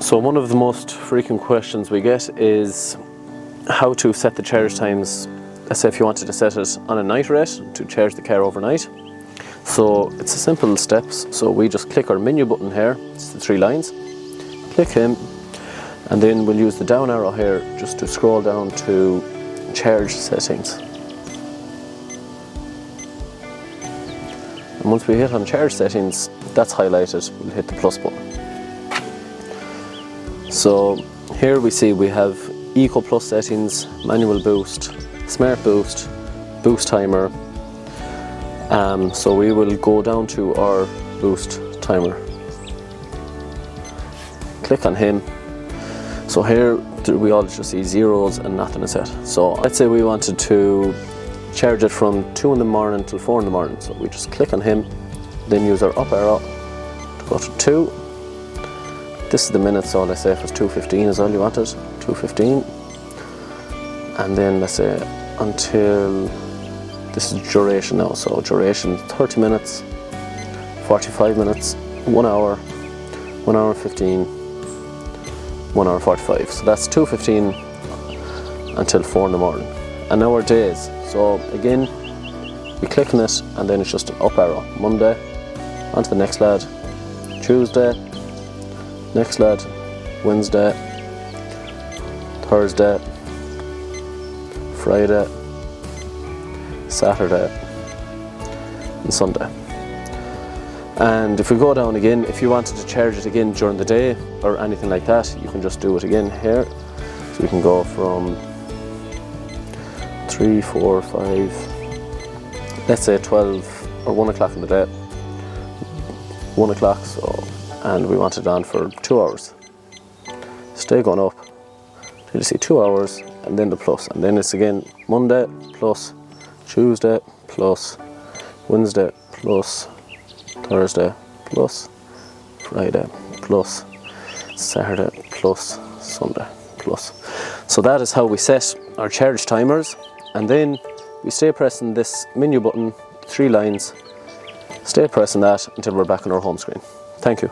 So one of the most frequent questions we get is how to set the charge times. Let's say if you wanted to set it on a night rate to charge the car overnight. So it's a simple steps. So we just click our menu button here, it's the 3 lines, click him, and then we'll use the down arrow here just to scroll down to charge settings. And once we hit on charge settings, that's highlighted, we'll hit the plus button. So here we see we have Eco Plus settings, manual boost, smart boost, boost timer. So we will go down to our boost timer. Click on him. So here we all just see zeros and nothing is set. So let's say we wanted to charge it from 2 in the morning till 4 in the morning. So we just click on him, then use our up arrow to go to 2. This is the minute, so let's say if it's 2:15 is all you wanted, 2:15. And then let's say until, this is duration now, so duration 30 minutes, 45 minutes, 1 hour, 1 hour 15, 1 hour 45. So that's 2:15 until 4 in the morning. And now our days. So again, we click on it and then it's just an up arrow. Monday, on to the next lad, Tuesday, next lad, Wednesday, Thursday, Friday, Saturday and Sunday. And if we go down again, if you wanted to charge it again during the day or anything like that, you can just do it again here. So we can go from 3, 4, 5, let's say 12 or 1 o'clock in the day, 1 o'clock, so, and we want it on for 2 hours. Stay going up till you see 2 hours and then the plus, and then it's again Monday plus, Tuesday plus, Wednesday plus, Thursday plus, Friday plus, Saturday plus, Sunday plus. So that is how we set our charge timers, and then we stay pressing this menu button, 3 lines, stay pressing that until we're back on our home screen. Thank you.